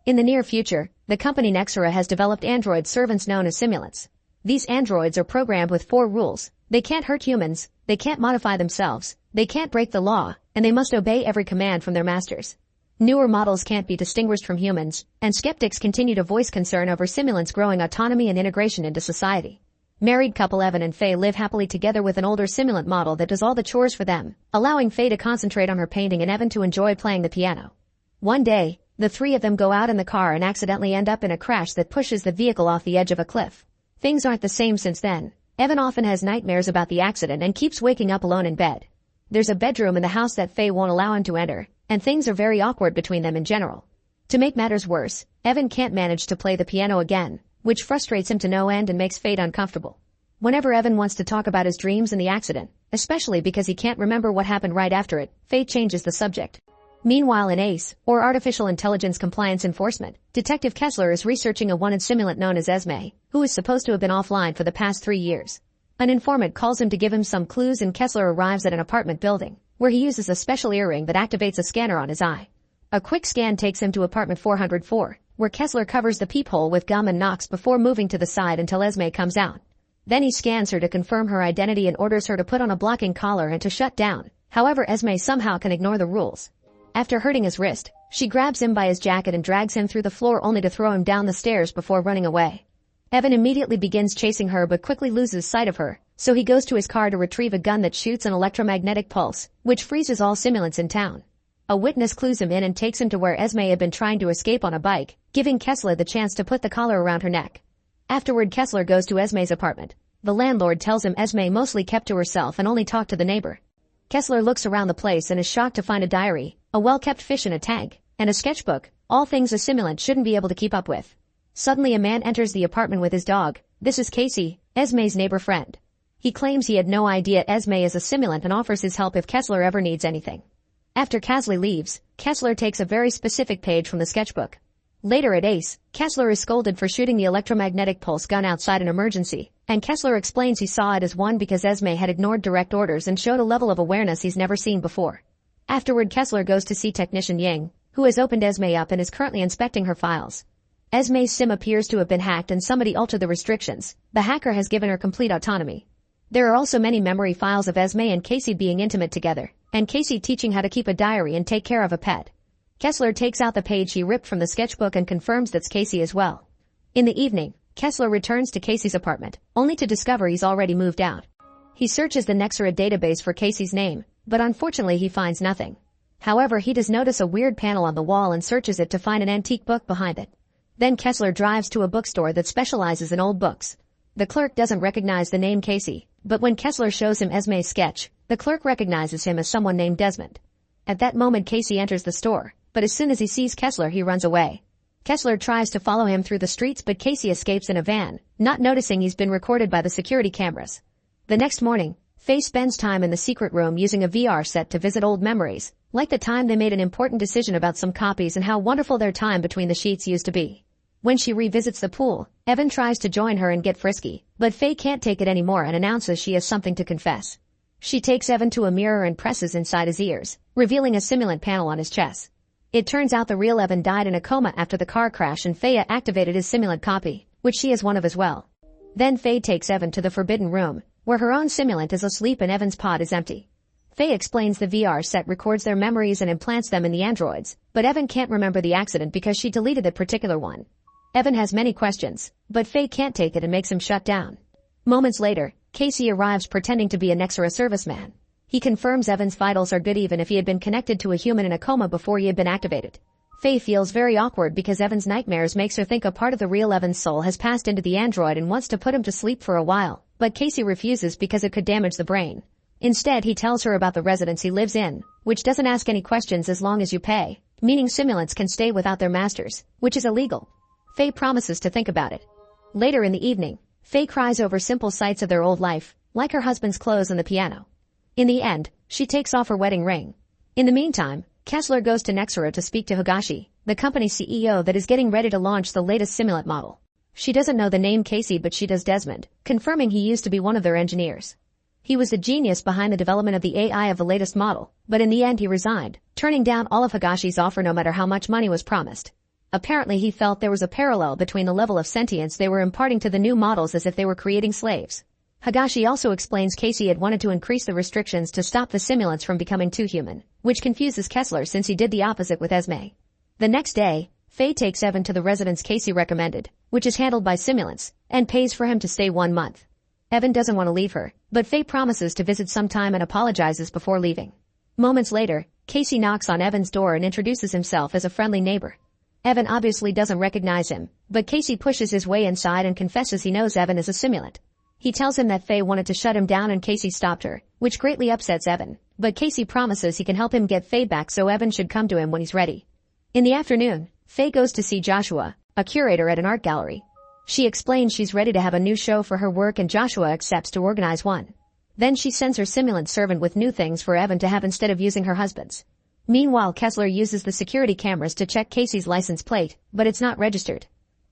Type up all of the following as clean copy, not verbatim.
In the near future, the company Nexera has developed android servants known as simulants. These androids are programmed with 4 rules. They can't hurt humans, they can't modify themselves, they can't break the law, and they must obey every command from their masters. Newer models can't be distinguished from humans, and skeptics continue to voice concern over simulants' growing autonomy and integration into society. Married couple Evan and Faye live happily together with an older simulant model that does all the chores for them, allowing Faye to concentrate on her painting and Evan to enjoy playing the piano. One day, the 3 of them go out in the car and accidentally end up in a crash that pushes the vehicle off the edge of a cliff. Things aren't the same since then. Evan often has nightmares about the accident and keeps waking up alone in bed. There's a bedroom in the house that Faye won't allow him to enter, and things are very awkward between them in general. To make matters worse, Evan can't manage to play the piano again, which frustrates him to no end and makes Faye uncomfortable. Whenever Evan wants to talk about his dreams and the accident, especially because he can't remember what happened right after it, Faye changes the subject. Meanwhile in ACE, or Artificial Intelligence Compliance Enforcement, Detective Kessler is researching a wanted simulant known as Esme, who is supposed to have been offline for the past 3 years. An informant calls him to give him some clues and Kessler arrives at an apartment building, where he uses a special earring that activates a scanner on his eye. A quick scan takes him to apartment 404, where Kessler covers the peephole with gum and knocks before moving to the side until Esme comes out. Then he scans her to confirm her identity and orders her to put on a blocking collar and to shut down. However, Esme somehow can ignore the rules. After hurting his wrist, she grabs him by his jacket and drags him through the floor only to throw him down the stairs before running away. Evan immediately begins chasing her but quickly loses sight of her, so he goes to his car to retrieve a gun that shoots an electromagnetic pulse, which freezes all simulants in town. A witness clues him in and takes him to where Esme had been trying to escape on a bike, giving Kessler the chance to put the collar around her neck. Afterward, Kessler goes to Esme's apartment. The landlord tells him Esme mostly kept to herself and only talked to the neighbor. Kessler looks around the place and is shocked to find a diary, a well-kept fish in a tank, and a sketchbook, all things a simulant shouldn't be able to keep up with. Suddenly a man enters the apartment with his dog. This is Casey, Esme's neighbor friend. He claims he had no idea Esme is a simulant and offers his help if Kessler ever needs anything. After Casley leaves, Kessler takes a very specific page from the sketchbook. Later at ACE, Kessler is scolded for shooting the electromagnetic pulse gun outside an emergency, and Kessler explains he saw it as one because Esme had ignored direct orders and showed a level of awareness he's never seen before. Afterward, Kessler goes to see technician Ying, who has opened Esme up and is currently inspecting her files. Esme's SIM appears to have been hacked and somebody altered the restrictions. The hacker has given her complete autonomy. There are also many memory files of Esme and Casey being intimate together, and Casey teaching how to keep a diary and take care of a pet. Kessler takes out the page he ripped from the sketchbook and confirms that's Casey as well. In the evening, Kessler returns to Casey's apartment, only to discover he's already moved out. He searches the Nexera database for Casey's name, but unfortunately he finds nothing. However, he does notice a weird panel on the wall and searches it to find an antique book behind it. Then Kessler drives to a bookstore that specializes in old books. The clerk doesn't recognize the name Casey, but when Kessler shows him Esme's sketch, the clerk recognizes him as someone named Desmond. At that moment Casey enters the store, but as soon as he sees Kessler he runs away. Kessler tries to follow him through the streets but Casey escapes in a van, not noticing he's been recorded by the security cameras. The next morning, Faye spends time in the secret room using a VR set to visit old memories, like the time they made an important decision about some copies and how wonderful their time between the sheets used to be. When she revisits the pool, Evan tries to join her and get frisky, but Faye can't take it anymore and announces she has something to confess. She takes Evan to a mirror and presses inside his ears, revealing a simulant panel on his chest. It turns out the real Evan died in a coma after the car crash and Faye activated his simulant copy, which she is one of as well. Then Faye takes Evan to the forbidden room, where her own simulant is asleep and Evan's pod is empty. Faye explains the VR set records their memories and implants them in the androids, but Evan can't remember the accident because she deleted that particular one. Evan has many questions, but Faye can't take it and makes him shut down. Moments later, Casey arrives pretending to be a Nexera serviceman. He confirms Evan's vitals are good even if he had been connected to a human in a coma before he had been activated. Faye feels very awkward because Evan's nightmares makes her think a part of the real Evan's soul has passed into the android and wants to put him to sleep for a while, but Casey refuses because it could damage the brain. Instead, he tells her about the residence he lives in, which doesn't ask any questions as long as you pay, meaning simulants can stay without their masters, which is illegal. Faye promises to think about it. Later in the evening, Faye cries over simple sights of their old life, like her husband's clothes and the piano. In the end, she takes off her wedding ring. In the meantime, Kessler goes to Nexera to speak to Higashi, the company CEO that is getting ready to launch the latest simulant model. She doesn't know the name Casey but she does Desmond, confirming he used to be one of their engineers. He was the genius behind the development of the AI of the latest model, but in the end he resigned, turning down all of Higashi's offer no matter how much money was promised. Apparently he felt there was a parallel between the level of sentience they were imparting to the new models as if they were creating slaves. Higashi also explains Casey had wanted to increase the restrictions to stop the simulants from becoming too human, which confuses Kessler since he did the opposite with Esme. The next day, Faye takes Evan to the residence Casey recommended, which is handled by simulants, and pays for him to stay 1 month. Evan doesn't want to leave her, but Faye promises to visit sometime and apologizes before leaving. Moments later, Casey knocks on Evan's door and introduces himself as a friendly neighbor. Evan obviously doesn't recognize him, but Casey pushes his way inside and confesses he knows Evan is a simulant. He tells him that Faye wanted to shut him down and Casey stopped her, which greatly upsets Evan, but Casey promises he can help him get Faye back so Evan should come to him when he's ready. In the afternoon, Faye goes to see Joshua, a curator at an art gallery. She explains she's ready to have a new show for her work and Joshua accepts to organize one. Then she sends her simulant servant with new things for Evan to have instead of using her husband's. Meanwhile, Kessler uses the security cameras to check Casey's license plate, but it's not registered.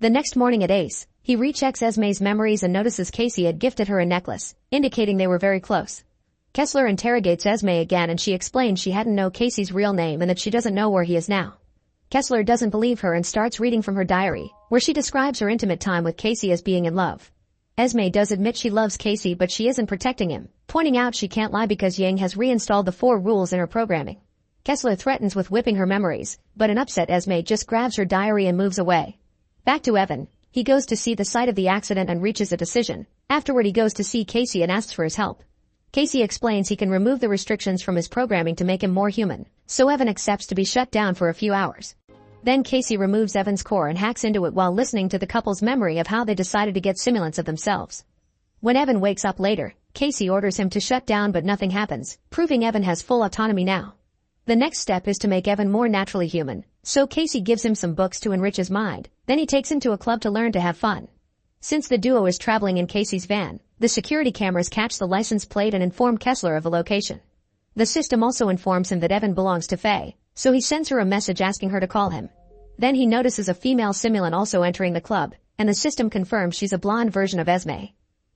The next morning at Ace, he rechecks Esme's memories and notices Casey had gifted her a necklace, indicating they were very close. Kessler interrogates Esme again and she explains she hadn't know Casey's real name and that she doesn't know where he is now. Kessler doesn't believe her and starts reading from her diary, where she describes her intimate time with Casey as being in love. Esme does admit she loves Casey but she isn't protecting him, pointing out she can't lie because Yang has reinstalled the 4 rules in her programming. Kessler threatens with whipping her memories, but an upset Esme just grabs her diary and moves away. Back to Evan. He goes to see the site of the accident and reaches a decision. Afterward he goes to see Casey and asks for his help. Casey explains he can remove the restrictions from his programming to make him more human, so Evan accepts to be shut down for a few hours. Then Casey removes Evan's core and hacks into it while listening to the couple's memory of how they decided to get simulants of themselves. When Evan wakes up later, Casey orders him to shut down but nothing happens, proving Evan has full autonomy now. The next step is to make Evan more naturally human, so Casey gives him some books to enrich his mind, then he takes him to a club to learn to have fun. Since the duo is traveling in Casey's van, the security cameras catch the license plate and inform Kessler of the location. The system also informs him that Evan belongs to Faye, so he sends her a message asking her to call him. Then he notices a female simulant also entering the club, and the system confirms she's a blonde version of Esme.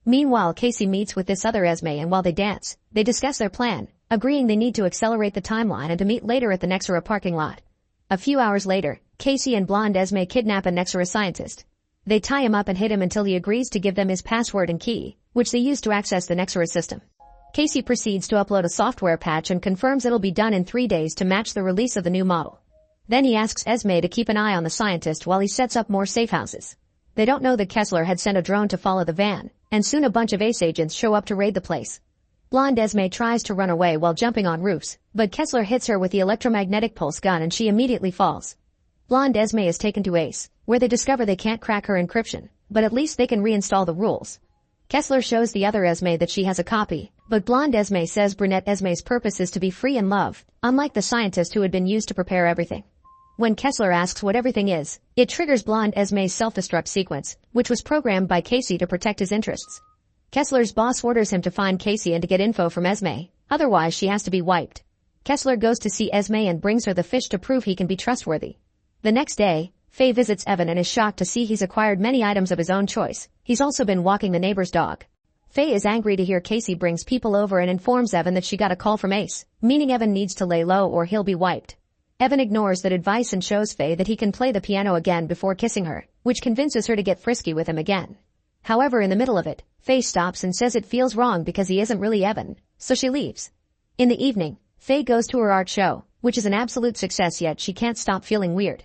Meanwhile, Casey meets with this other Esme and while they dance, they discuss their plan, agreeing they need to accelerate the timeline and to meet later at the Nexera parking lot. A few hours later, Casey and blonde Esme kidnap a Nexera scientist. They tie him up and hit him until he agrees to give them his password and key, which they use to access the Nexera system. Casey proceeds to upload a software patch and confirms it'll be done in 3 days to match the release of the new model. Then he asks Esme to keep an eye on the scientist while he sets up more safe houses. They don't know that Kessler had sent a drone to follow the van, and soon a bunch of Ace agents show up to raid the place. Blonde Esme tries to run away while jumping on roofs, but Kessler hits her with the electromagnetic pulse gun and she immediately falls. Blonde Esme is taken to Ace, where they discover they can't crack her encryption, but at least they can reinstall the rules. Kessler shows the other Esme that she has a copy, but blonde Esme says brunette Esme's purpose is to be free and love, unlike the scientist who had been used to prepare everything. When Kessler asks what everything is, it triggers blonde Esme's self-destruct sequence, which was programmed by Casey to protect his interests. Kessler's boss orders him to find Casey and to get info from Esme, otherwise she has to be wiped. Kessler goes to see Esme and brings her the fish to prove he can be trustworthy. The next day, Faye visits Evan and is shocked to see he's acquired many items of his own choice. He's also been walking the neighbor's dog. Faye is angry to hear Casey brings people over and informs Evan that she got a call from Ace, meaning Evan needs to lay low or he'll be wiped. Evan ignores that advice and shows Faye that he can play the piano again before kissing her, which convinces her to get frisky with him again. However, in the middle of it, Faye stops and says it feels wrong because he isn't really Evan, so she leaves. In the evening, Faye goes to her art show, which is an absolute success yet she can't stop feeling weird.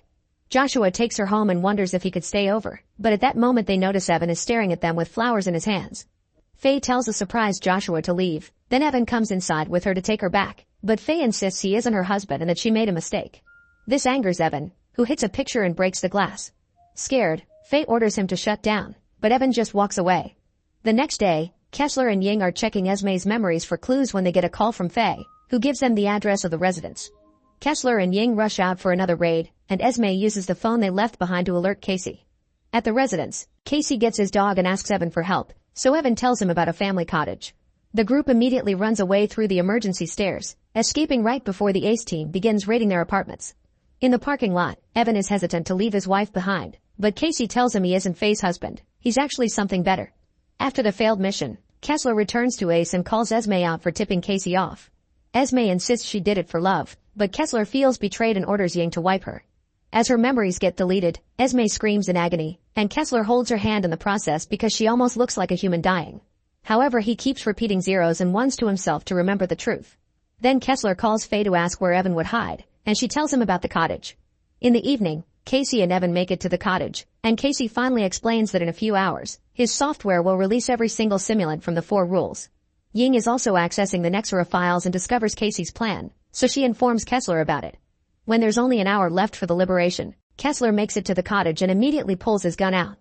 Joshua takes her home and wonders if he could stay over, but at that moment they notice Evan is staring at them with flowers in his hands. Faye tells a surprised Joshua to leave, then Evan comes inside with her to take her back, but Faye insists he isn't her husband and that she made a mistake. This angers Evan, who hits a picture and breaks the glass. Scared, Faye orders him to shut down, but Evan just walks away. The next day, Kessler and Ying are checking Esme's memories for clues when they get a call from Faye, who gives them the address of the residence. Kessler and Ying rush out for another raid, and Esme uses the phone they left behind to alert Casey. At the residence, Casey gets his dog and asks Evan for help, so Evan tells him about a family cottage. The group immediately runs away through the emergency stairs, escaping right before the Ace team begins raiding their apartments. In the parking lot, Evan is hesitant to leave his wife behind, but Casey tells him he isn't Faye's husband, he's actually something better. After the failed mission, Kessler returns to Ace and calls Esme out for tipping Casey off. Esme insists she did it for love, but Kessler feels betrayed and orders Ying to wipe her. As her memories get deleted, Esme screams in agony, and Kessler holds her hand in the process because she almost looks like a human dying. However, he keeps repeating zeros and ones to himself to remember the truth. Then Kessler calls Faye to ask where Evan would hide, and she tells him about the cottage. In the evening, Casey and Evan make it to the cottage, and Casey finally explains that in a few hours, his software will release every single simulant from the 4 rules. Ying is also accessing the Nexera files and discovers Casey's plan, so she informs Kessler about it. When there's only an hour left for the liberation, Kessler makes it to the cottage and immediately pulls his gun out.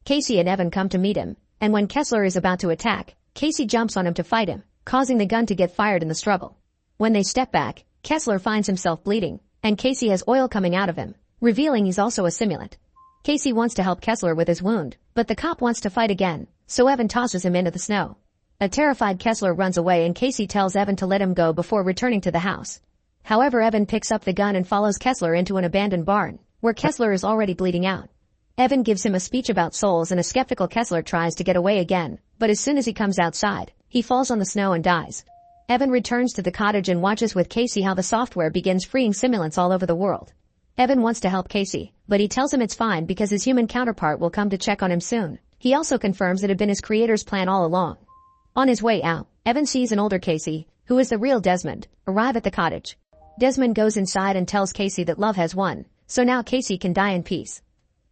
Casey and Evan come to meet him, and when Kessler is about to attack, Casey jumps on him to fight him, causing the gun to get fired in the struggle. When they step back, Kessler finds himself bleeding, and Casey has oil coming out of him, revealing he's also a simulant. Casey wants to help Kessler with his wound, but the cop wants to fight again, so Evan tosses him into the snow. A terrified Kessler runs away and Casey tells Evan to let him go before returning to the house. However, Evan picks up the gun and follows Kessler into an abandoned barn, where Kessler is already bleeding out. Evan gives him a speech about souls and a skeptical Kessler tries to get away again, but as soon as he comes outside, he falls on the snow and dies. Evan returns to the cottage and watches with Casey how the software begins freeing simulants all over the world. Evan wants to help Casey, but he tells him it's fine because his human counterpart will come to check on him soon. He also confirms it had been his creator's plan all along. On his way out, Evan sees an older Casey, who is the real Desmond, arrive at the cottage. Desmond goes inside and tells Casey that love has won, so now Casey can die in peace.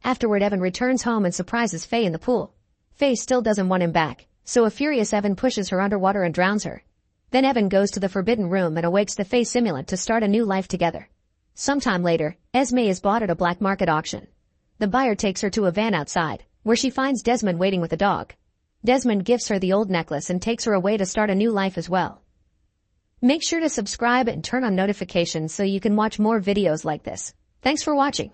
Afterward, Evan returns home and surprises Faye in the pool. Faye still doesn't want him back, so a furious Evan pushes her underwater and drowns her. Then Evan goes to the forbidden room and awakes the Faye simulant to start a new life together. Sometime later, Esme is bought at a black market auction. The buyer takes her to a van outside, where she finds Desmond waiting with a dog. Desmond gives her the old necklace and takes her away to start a new life as well. Make sure to subscribe and turn on notifications so you can watch more videos like this. Thanks for watching.